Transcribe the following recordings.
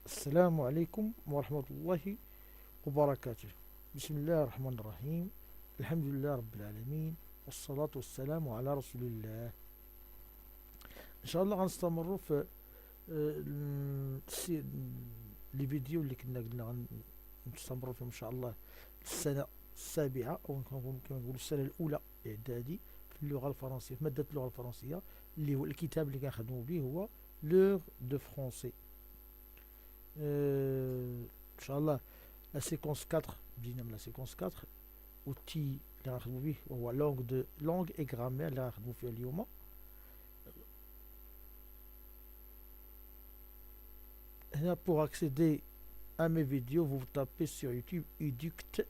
السلام عليكم ورحمة الله وبركاته. بسم الله الرحمن الرحيم. الحمد لله رب العالمين، والصلاة والسلام على رسول الله. إن شاء الله غنستمروا في لي فيديو اللي كنا قلنا غنستمروا فيهم إن شاء الله السنة السابعة، أو كما نقولوا السنة الأولى إعدادي في اللغة الفرنسية، في مادة اللغة الفرنسية، اللي هو الكتاب اللي كنخدموا به هو لوغ دو فرونسي. ان شاء الله لا سيكونس 4، بدينا من لا سيكونس 4. اوتي اللي غنخدمو به هو لونغ اي غرامير اللي غنخدمو فيها اليوم. هنا pour accéder à mes vidéos, vous tapez sur YouTube educt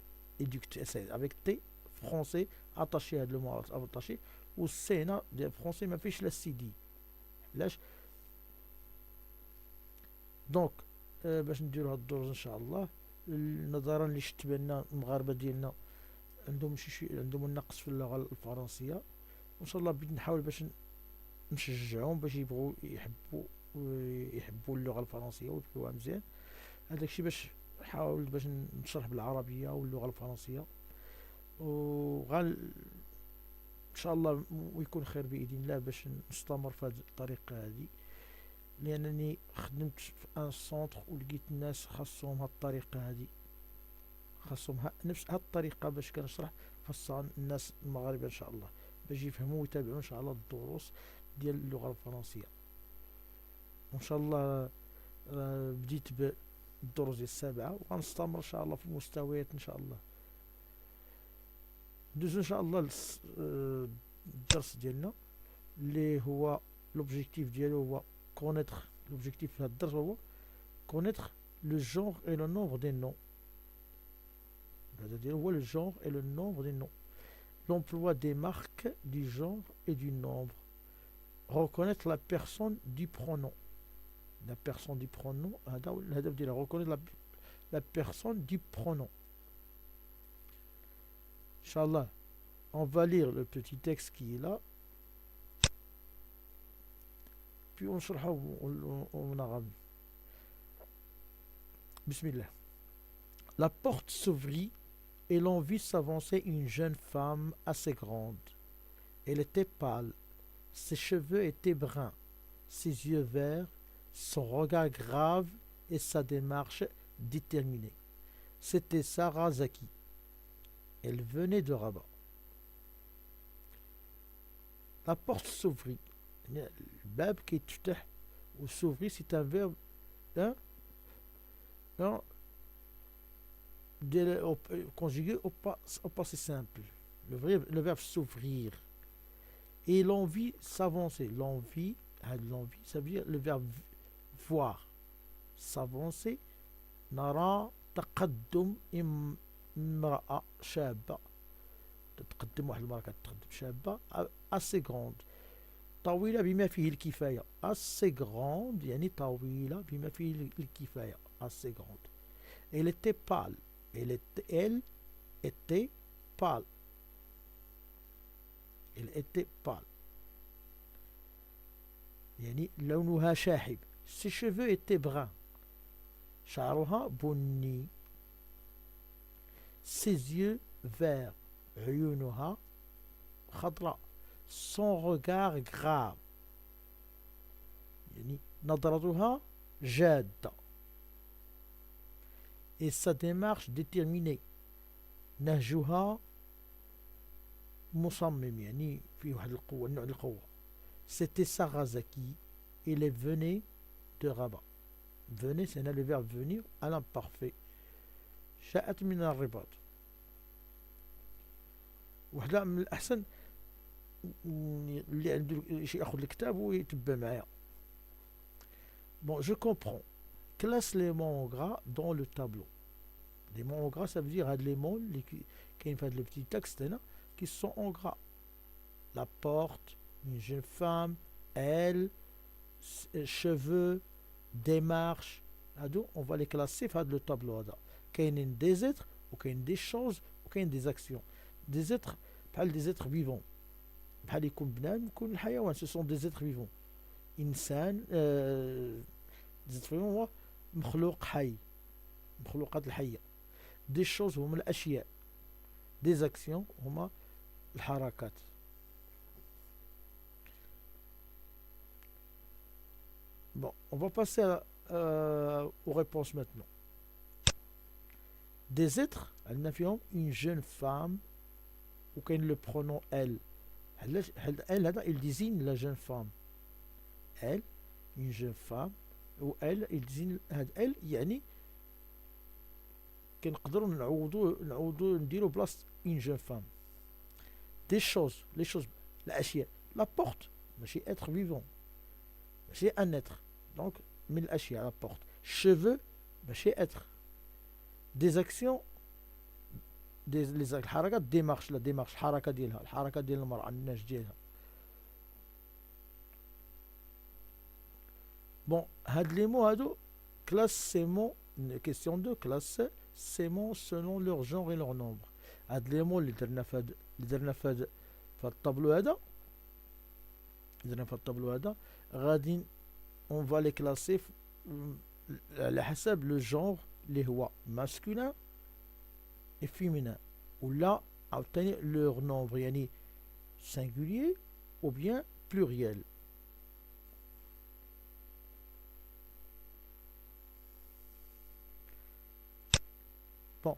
avec T français attaché à le mot attaché و سي هنا ديال فرونسي ما فيش لا سي دي. علاش؟ دونك باش نديرو هاد الدروس ان شاء الله، نظرا لشت بان المغاربه ديالنا عندهم عندهم النقص في اللغه الفرنسيه، وان شاء الله بدي نحاول باش نشجعهم باش يبغوا يحبوا اللغه الفرنسيه ويفهموها مزيان. هذاك الشيء باش نحاول باش نشرح بالعربيه واللغه الفرنسيه، وغال ان شاء الله ويكون خير باذن الله باش نستمر في هذه الطريقه هذه، لانني خدمت في ان سونتر ولقيت الناس خاصهم هاد الطريقه هذه، خاصهم نفس هاد الطريقه باش كنشرح، خاصها الناس المغاربه ان شاء الله باش يفهموا ويتابعوا ان شاء الله الدروس ديال اللغه الفرنسيه. وان شاء الله بديت بالدروس ديال السابعه، وغنستمر ان شاء الله في المستويات ان شاء الله. ندوزو ان شاء الله الدرس ديالنا اللي هو لوبجيكتيف ديالو هو connaître. L'objectif de cette درس هو connaître le genre et le nombre des noms. C'est-à-dire le genre et le nombre des noms. L'emploi des marques du genre et du nombre. Reconnaître la personne du pronom. La personne du pronom. الهدف ديالها reconnaître la personne du pronom. Inch'Allah, on va lire le petit texte qui est là. Puis on شرحه ونغم. Bismillah. La porte s'ouvrit et l'on vit s'avancer une jeune femme assez grande. Elle était pâle, ses cheveux étaient bruns, ses yeux verts, son regard grave et sa démarche déterminée. C'était Sarah Zaki. Elle venait de Rabat. La porte s'ouvrit. الباب كيتفتح وسوفري سي ان فيرب conjugué au passé simple. Le verbe s'ouvrir. Et l'envie s'avancer. L'envie, ça veut dire le verbe voir. S'avancer. نرى تقدم امرأة شابة. تتقدم واحد المرأة كتقدم شابة assez grande. طويلة بما فيه الكفاية. assez grande يعني طويلة بما فيه الكفاية. assez grande. Elle était pâle. Elle était pâle. Elle était pâle. يعني لونها شاحب. Ses cheveux étaient bruns. شعرها بني. Ses yeux verts. عيونها خضراء. Son regard grave. يعني نظرتها جادة. Et sa démarche déterminée. نهجها مصمم يعني فيه واحد القوة، نوع القوة. C'était Sarah Zaki. Elle venait de Rabat. Venez, c'est le verbe venir à l'imparfait. جاءت من الرباط. وحده من الأحسن اللي عنده شي ياخذ الكتاب ويتبع معايا. Bon, je comprends. Classe les mots en gras dans le tableau. Les mots en gras, ça veut dire les mots qui font le petit texte là, qui sont en gras. La porte, une jeune femme, elle, cheveux, démarche. On va les classer dans le tableau. Il y a des êtres, ou il y a des choses, ou il y a des actions. Des êtres, pas des êtres vivants. بحال يكون بنان يكون الحيوان. Ce sont des êtres vivants. إنسان des êtres vivants هو مخلوق حي، مخلوقات الحية. دي شوز هما الأشياء، دي زاكسيون هما الحركات. Bon, on va passer aux réponses maintenant. Des êtres, une jeune femme, ou quand le pronom elle. Elle, il désigne la jeune femme. Elle, une jeune femme, ou elle, il désigne elle, يعني كنقدروا نعوضوا نديروا بلاصة une jeune femme. Des choses, les choses, الأشياء. La porte, ماشي être vivant. ماشي un être. Donc, من الأشياء, la porte. Cheveux, ماشي être. Des actions, les الحركات démarche، لا démarche الحركة ديالها، الحركة ديال المرأة، الناس ديالها. Bon, هاد لي مو هادو كلاسيمون، question 2 كلاسيمون selon leur genre et leur nombre. هاد لي مو اللي درنا في الطابلو هذا، غادي on va les classer على حسب le genre اللي هو masculin et féminin، ولا عاوتاني leur nombre يعني singulier ou bien pluriel. Bon,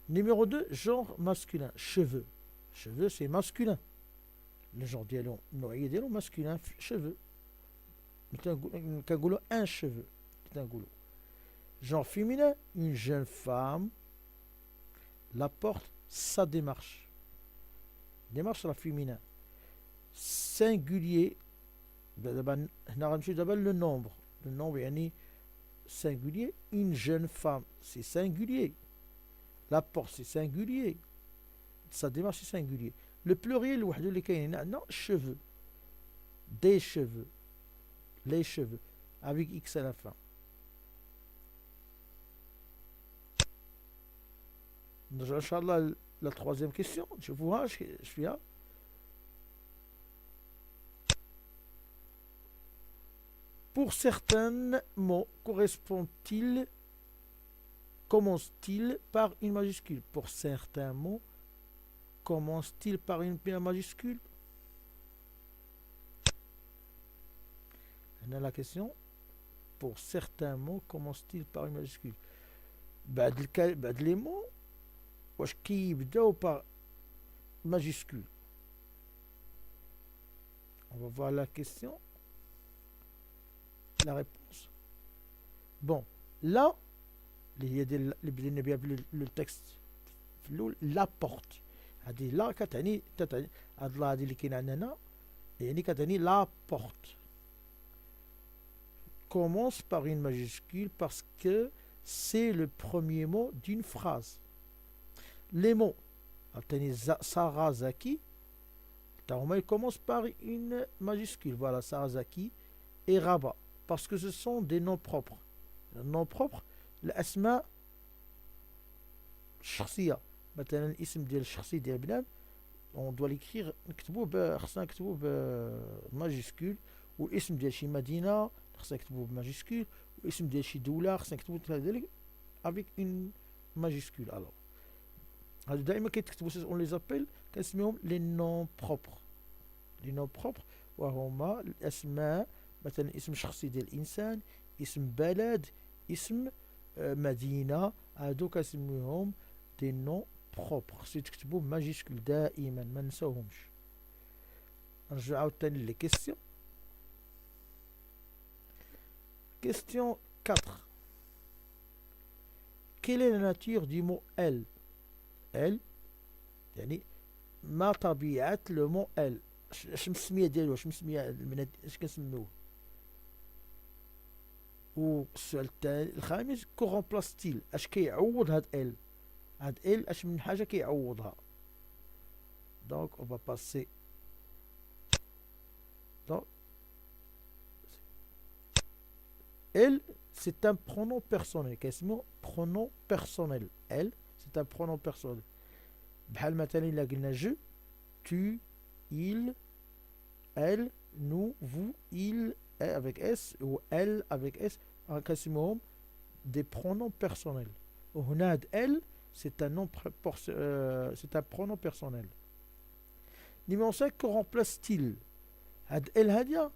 numéro 2, genre masculin, cheveux. Cheveux c'est masculin. Le genre ديالو النوعية ديالو masculin cheveux. كنقولوا un cheveu. Genre féminin, une jeune femme. La porte, sa démarche. Démarche la féminin. Singulier. Le nombre. Le nombre يعني singulier. Une jeune femme, c'est singulier. La porte, c'est singulier. Sa démarche, c'est singulier. Le pluriel, وحده اللي كاين هنا عندنا cheveux. Des cheveux. Les cheveux. Avec X à la fin. نرجع ان شاء الله la troisième question. Je vois, je suis là. Pour certains mots, commence-t-il par une majuscule? Pour certains mots, commence-t-il par une majuscule? On a la question. Pour certains mots, commence-t-il par une majuscule? بعد les mots واش كيبداو par majuscule. On va voir la question, la réponse. Bon, là اللي بدينا بها le texte في الاول لا بورت، هذه لا كتعني هاد لا هذه اللي كاين عندنا يعني كتعني لا بورت. Commence par une majuscule parce que c'est le premier mot d'une phrase. Les mots Sarah Zaki, ils commencent par une majuscule. Voilà, Sarah Zaki et Rabat, parce que ce sont des noms propres. Les noms propres, l'asma shakhsiya. مثلا الاسم ديال الشخصي ديال بنادم on doit l'écrire خصنا نكتبوه بماجيسكول، والاسم ديال شي مدينه خصنا نكتبوه بماجيسكول، والاسم ديال شي دوله خصنا نكتبوه كذلك avec une majuscule. alors هادو دائما كيتكتبوا on les appelle كنسميهم les noms propres. les noms propres وهما الاسماء، مثلا اسم شخصي ديال الانسان، اسم بلد، اسم مدينه، هادو كنسميهم des noms propres. خصو تكتبوا بماجيسكول دائما ما نساوهمش. نرجع عاوتاني لي كيسيون. Question 4. Quelle est la nature du mot elle? Elle يعني ما طبيعة لو مو elle؟ اش مسمية ديالو، اش مسمية اش كنسميوه؟ والسؤال الثاني الخامس كورمبلاستيل، اش كيعوض هاد elle؟ هاد elle اش من حاجة كيعوضها؟ دونك on va passer. Donc elle c'est un pronom personnel. كيسموه pronom personnel. elle c'est un pronom personnel. بحال مثلا إلا قلنا je, tu, il, elle, nous, vous, il avec s ou elle avec s كنسموهم des pronoms personnels. هنا elle, c'est un nom c'est un pronom personnel. Numéro 5, que remplace-t-il? elle هادية,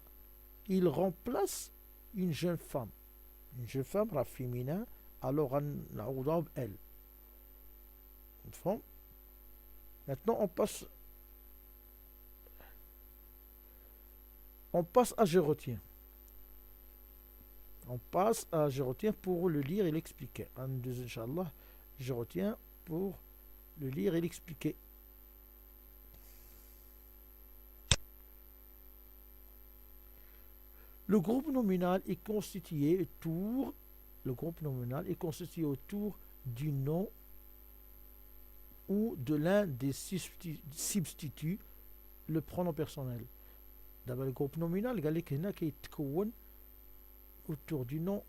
il remplace une jeune femme. Une jeune femme راه féminin, alors نعوضها ب elle. مفهوم؟ Maintenant on passe à je retiens. On passe à je retiens pour le lire et l'expliquer. En deux, Inch'Allah, je retiens pour le lire et l'expliquer. Le groupe nominal est constitué autour, le groupe nominal est constitué autour du nom ou de l'un des substituts, le pronom personnel. D'abord le groupe nominal, قال لك هنا كيتكون autour du nom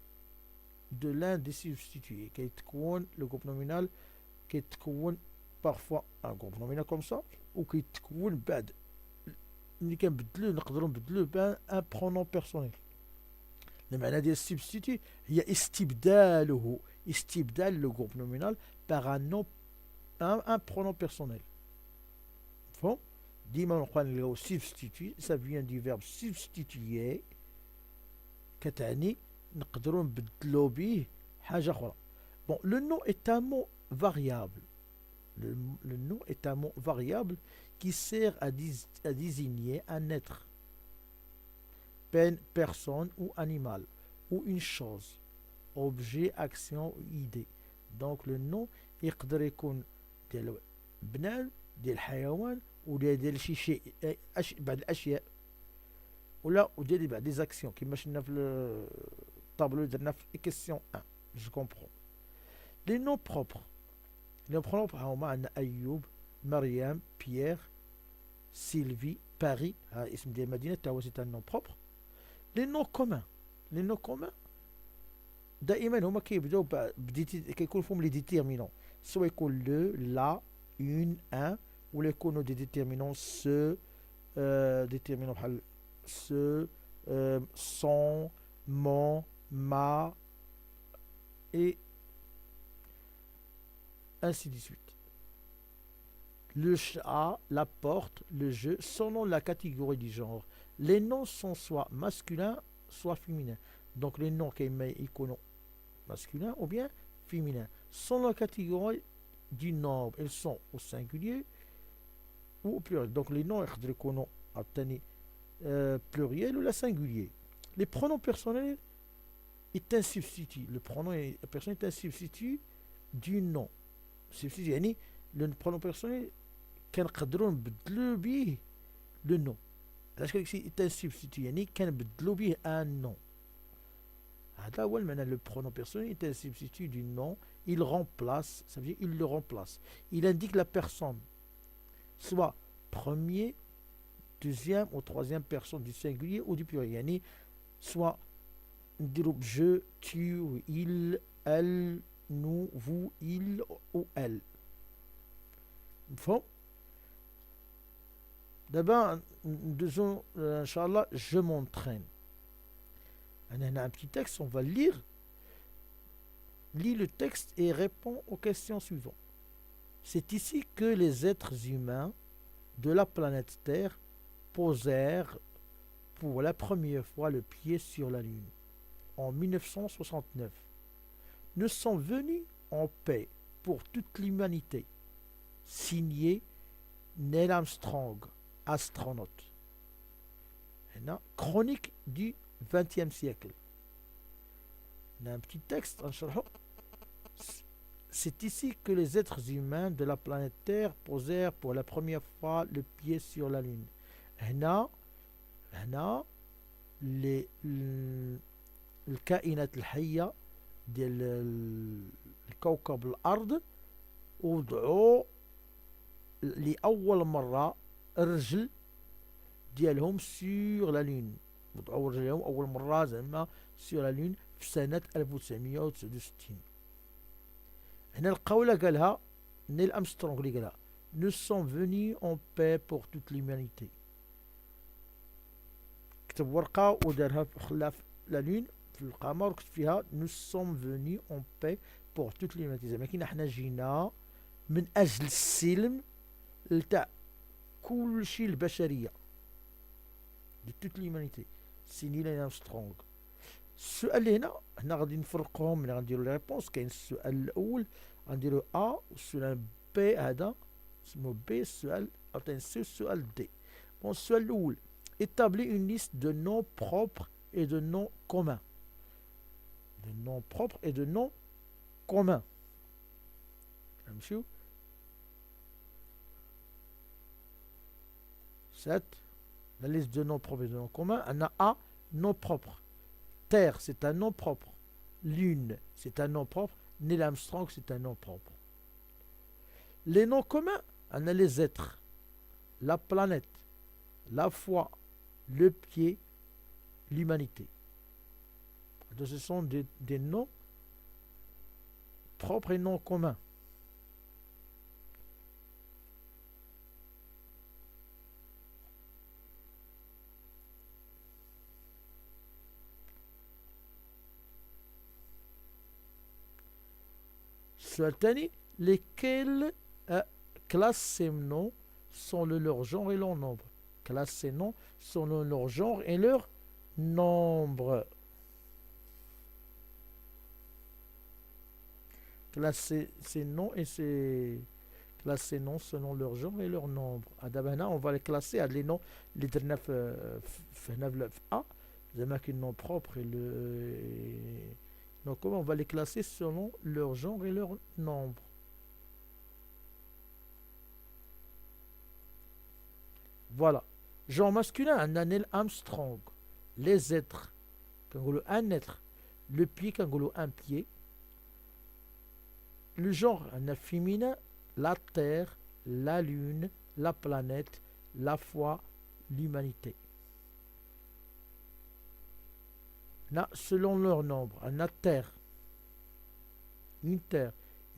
de l'un des substituts. كيتكون le groupe nominal كيتكون parfois un groupe nominal comme ça ou كيتكون بعد اللي كنبدلو نقدروا نبدلوه بان ان برونون بيرسونيل. المعنى ديال السبستيتي هي استبدال لو جروب نومينال باغ ان نون ان برونون بيرسونيل. مفهوم؟ ديما نقولوا نلقاو سبستيتي سا فيان دي فيرب سبستيتيي كتعني نقدروا نبدلو به حاجه اخرى. Bon, le nom est un mot variable. Le nom est un mot variable qui sert à désigner un être, personne ou animal, ou une chose, objet, action ou idée. Donc le nom يقدر يكون ديال بنان ديال الحيوان ولا ديال شي شيء بعض الاشياء ولا وديال بعض دي زاكسيون كما شفنا في الطابلو درنا في كيسيون 1. Je comprends. Les noms propres. Les noms propres هما عندنا أيوب مريم بيير Sylvie, Paris, اسم ديال المدينة تا هو سي ان نون بروبر. لي نون كومان. لي نون كومان دائما هما كيبداو كيكون فيهم لي ديتيرمينون سوا يكون لو لا اون ان ولا يكونوا دي ديتيرمينون سو ديتيرمينون بحال سو سون مون ما et ainsi de suite. Le chat, la porte, le jeu, selon la catégorie du genre. Les noms sont soit masculins, soit féminins. Donc les noms qui sont masculins ou bien féminins. Selon la catégorie du nombre, ils sont au singulier ou au pluriel. Donc les noms sont pluriel ou la singulier. Les pronoms personnels est un substitut. Le pronom personnel est un substitut du nom. Substitut, يعني le pronom personnel كنقدروا نبدلوا به لو نو. علاش قال لك سي ان سبستيتي يعني كنبدلوا به ان نو. هذا هو المعنى. لو برونون بيرسونيل est un substitut du nom. Il remplace, ça veut dire il le remplace. Il indique la personne, soit premier, deuxième ou troisième personne du singulier ou du pluriel. يعني soit نديرو je, tu, il, elle, nous, vous, il ou elle. مفهوم؟ D'abord, disons, Inch'Allah, je m'entraîne. On a un petit texte, on va lire. Lis le texte et réponds aux questions suivantes. C'est ici que les êtres humains de la planète Terre posèrent pour la première fois le pied sur la Lune, en 1969. Nous sommes venus en paix pour toute l'humanité. Signé Neil Armstrong, astronaute. Chronique du XXe siècle. On a un petit texte. C'est ici que les êtres humains de la planète Terre posèrent pour la première fois le pied sur la Lune. هنا الكائنات الحية ديال الكوكب الأرض وضعوا لأول مرة الرجل ديالهم سور لا لون. وضعوا رجلهم أول مرة زعما سور لا لون في سنة 1969. هنا القولة قالها نيل أمسترونغ اللي قالها Nous sommes venus en paix pour toute l'humanité. كتب ورقة ودارها خلاها في لا لون في القمر وكتب فيها nous sommes venus en paix pour toute l'humanité. زعما كاين حنا جينا من اجل السلم لتاع كل شيء البشريه de toute l'humanité. سي نيل ارمسترونغ. السؤال اللي هنا غادي نفرقهم ملي غنديرو لي ريبونس. كاين السؤال الاول غنديرو ا والسؤال بي هذا اسمه بي. السؤال عاوتاني سي السؤال دي. بون السؤال الاول établis une liste de noms propres et de noms communs. De noms propres et de noms communs. نمشيو 7. La liste de noms propres et de noms communs. On a A, nom propre. Terre, c'est un nom propre. Lune, c'est un nom propre. Neil Armstrong, c'est un nom propre. Les noms communs, on a les êtres, la planète, la foi, le pied, l'humanité. Ce sont des noms propres et noms communs. الثاني lesquels classent ces noms selon leur genre et leur nombre. Classe ces noms selon leur genre et leur nombre. Classe ces noms et classe ces noms selon leur genre et leur nombre. Adabana, on va les classer à les noms les derniers A. زعما كاين nom propre et le donc comment on va les classer selon leur genre et leur nombre. Voilà. Genre masculin, un Neil Armstrong. Les êtres, un être. Le pied, un pied. Le genre, un féminin, la terre, la lune, la planète, la foi, l'humanité. Selon leur nombre, on a terre, une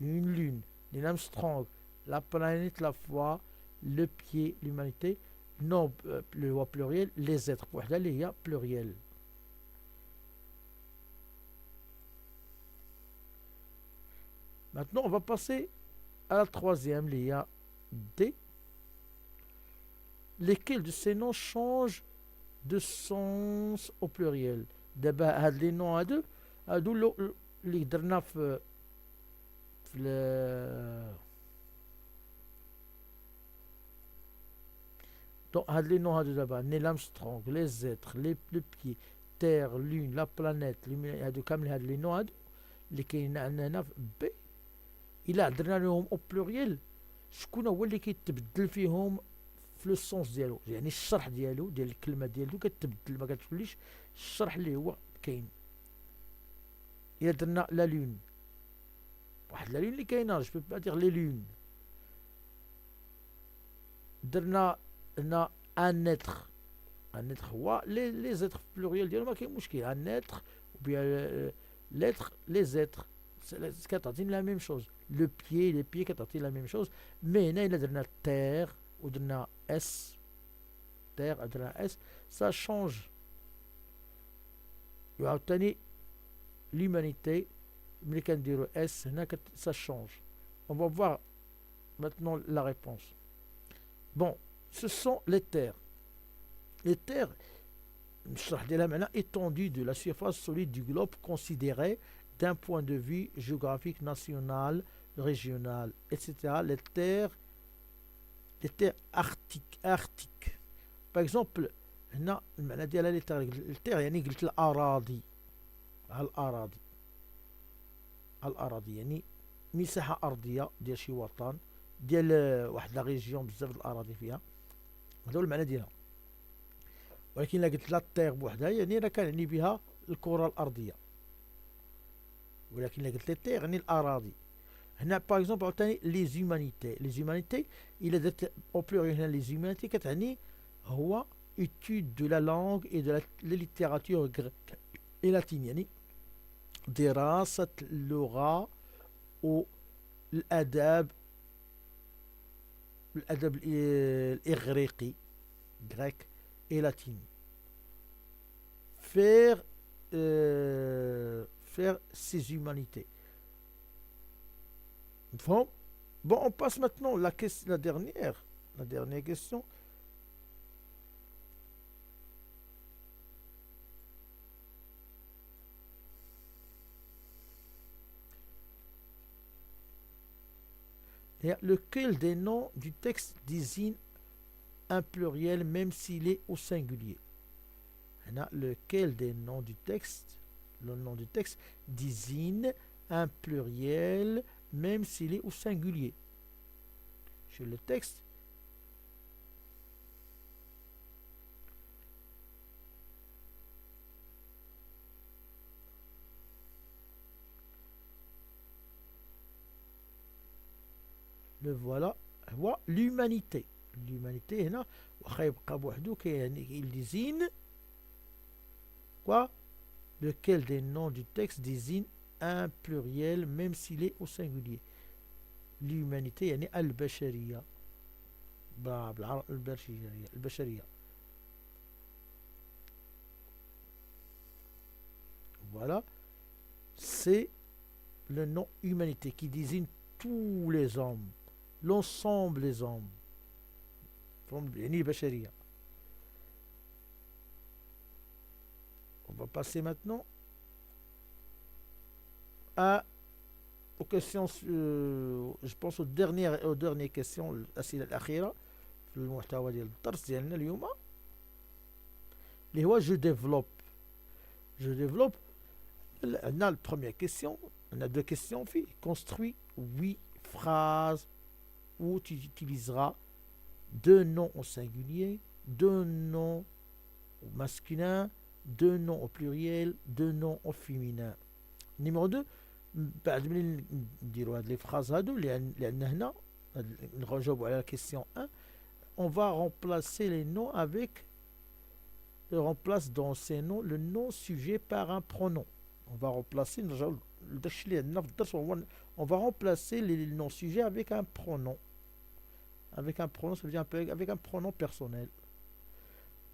lune, les Armstrong, la planète, la foi, le pied, l'humanité. Non, le pluriel, les êtres. Pour là, il y a pluriel. Maintenant, on va passer à la troisième, il y a D. Lesquels de ces noms changent de sens au pluriel. دابا هاد لي نو هادو اللي درنا في دونك هاد لي نو هادو دابا نيل أرمسترونغ لي زيتر لو بيي تير لون لا بلانيت هادو كاملين هاد لي نو هادو اللي كاينين عندنا هنا في بي الا درنا لهم او بلوريال شكون هو اللي كيتبدل فيهم في لو سونس ديالو يعني الشرح ديالو ديال الكلمه ديالو كتبدل ما كتوليش الشرح اللي هو كاين. الا درنا لا لون واحد لا لون اللي كاينه جو با دير لي لون درنا هنا ان اتر هو لي زيتر في بلوريال ديالو ما كاين مشكل ان اتر ou bien l'être les êtres كتعطينا لا ميم شوز لو بيي لي بيي كتعطي لا ميم شوز مي هنا الا درنا تير ودرنا اس تير درنا اس ça change. عاوتاني l'humanité ملي كنديرو اس هنا ça change. On va voir maintenant la réponse. Bon, ce sont les terres. Les terres نشرح ديالها معنى étendue de la surface solide du globe considérée d'un point de vue géographique national, régional, etc. Les terres arctiques. Par exemple, هنا المعنى ديالها التير يعني قلت الأراضي الأراضي يعني مساحة أرضية ديال شي وطن ديال واحد لا ريجيون بزاف د الأراضي فيها هذا هو المعنى ديالها. ولكن إلا قلت لا التير بوحدها يعني راه كنعني بها الكرة الأرضية. ولكن إلا قلت لي التير يعني الأراضي. هنا باغ اكزومبل عاوتاني لي زومانيتي إلا درت أو بلوريال هنا لي زومانيتي كتعني هو étude de la langue et de la littérature grecque et latine يعني دراسة اللغة والأدب الإغريقي grec et latine. Faire faire ses humanités. Bon, bon, on passe maintenant la dernière question. Lequel des noms du texte désigne un pluriel même s'il est au singulier? Lequel des noms du texte, le nom du texte désigne un pluriel même s'il est au singulier? Sur le texte, le voilà, l'humanité. L'humanité, il désigne quoi? Lequel des noms du texte désigne un pluriel même s'il est au singulier? l'humanité يعني البشرية البشرية. Voilà, c'est le nom humanité qui désigne tous les hommes, l'ensemble des hommes. يعني البشرية. On va passer maintenant à aux questions, je pense aux dernières questions الأسئلة الأخيرة في المحتوى ديال الدرس ديالنا اليوم اللي هو جو ديفلوب. On a la première question, on a deux questions. Construis 8 phrases où tu utiliseras deux noms au singulier, deux noms au masculin, deux noms au pluriel, deux noms au féminin. Numéro 2, بعد من نديروا هاد لي فراز هادو لان هنا نجاوبوا على la question 1, on va remplacer les noms avec on remplace dans ces noms le nom sujet par un pronom. On va remplacer on va remplacer les noms sujets avec un pronom. Avec un pronom, ça veut dire avec un pronom personnel.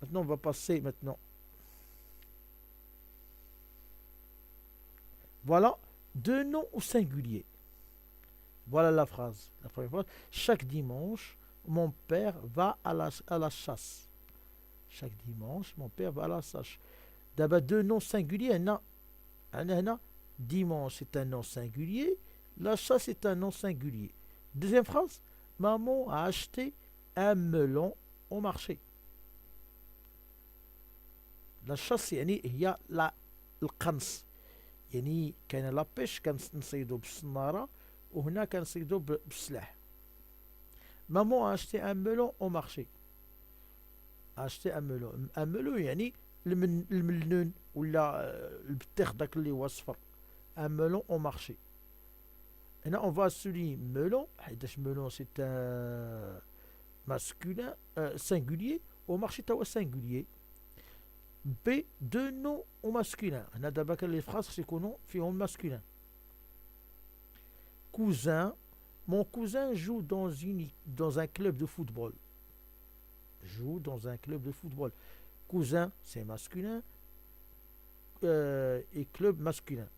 Maintenant, on va passer maintenant. Voilà, deux noms au singulier. Voilà la phrase. La première phrase. Chaque dimanche, mon père va à la chasse. Chaque dimanche, mon père va à la chasse. D'abord, deux noms singuliers. Dimanche, c'est un nom singulier. La chasse est un nom singulier. Deuxième phrase. Maman a acheté un melon au marché. La chasse, هي القنص. كاين لابيش كنصيدو بالصنارة وهنا كنصيدو بالسلاح. Maman a acheté un melon au marché. Acheté un melon. Un melon الملنون ولا البطيخ داك اللي هو صفر. Un melon au marché. هنا on va souligner melon حيتاش melon c'est un masculin singulier. Au marché توا singulier. B, deux noms au masculin. هنا دابا كان لي phrases يكونوا فيهم masculin. Cousin. Mon cousin joue dans un club de football. Joue dans un club de football. Cousin, c'est masculin. Et club masculin.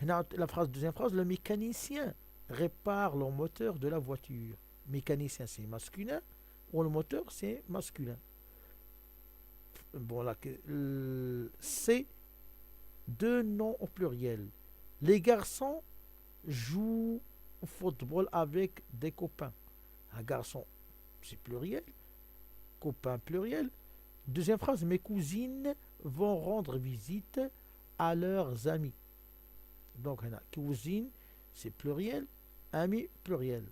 La deuxième phrase, le mécanicien répare le moteur de la voiture. Mécanicien, c'est masculin. Ou le moteur, c'est masculin. Bon, là, c'est deux noms au pluriel. Les garçons jouent au football avec des copains. Un garçon, c'est pluriel. Copain, pluriel. Deuxième phrase, mes cousines vont rendre visite à leurs amis. Donc, cousine, c'est pluriel. Ami, pluriel.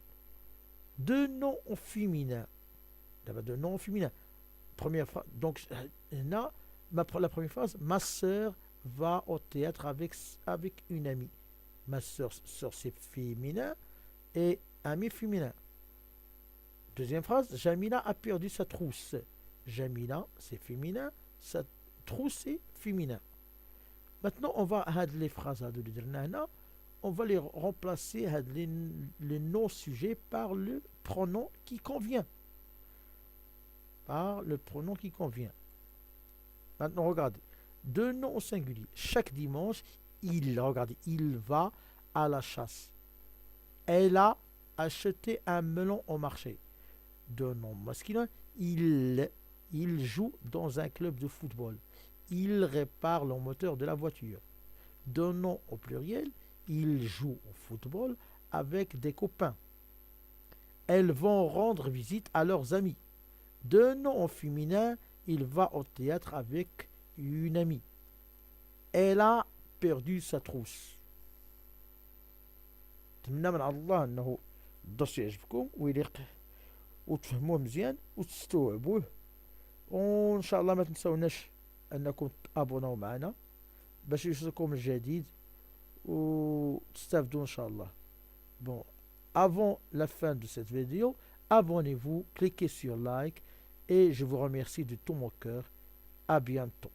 Deux noms au féminin. D'abord, deux noms au féminin. Première phrase, donc, la première phrase, ma soeur va au théâtre avec une amie. Ma soeur c'est féminin et ami féminin. Deuxième phrase, Jamila a perdu sa trousse. Jamila, c'est féminin, sa trousse, c'est féminin. Maintenant, on va les phrases on va les remplacer les noms-sujets par le pronom qui convient. Par le pronom qui convient. Maintenant, regardez. Deux noms au singulier. Chaque dimanche, regardez, il va à la chasse. Elle a acheté un melon au marché. Deux noms masculins. Il, il joue dans un club de football. Il répare le moteur de la voiture. Deux noms au pluriel. Il joue au football avec des copains. Elles vont rendre visite à leurs amis. Deux noms au féminin. Il va au théâtre avec une amie. Elle a perdu sa trousse. نتمنى من الله انه الدرس يعجبكم ويليق وتفهموه مزيان وتستوعبوه، وان شاء الله ما تنسوناش انكم تابوناو معنا باش يوصلكم الجديد وتستافدوا ان شاء الله. Bon, avant la fin de cette vidéo, abonnez-vous, cliquez sur like et je vous remercie de tout mon cœur. À bientôt.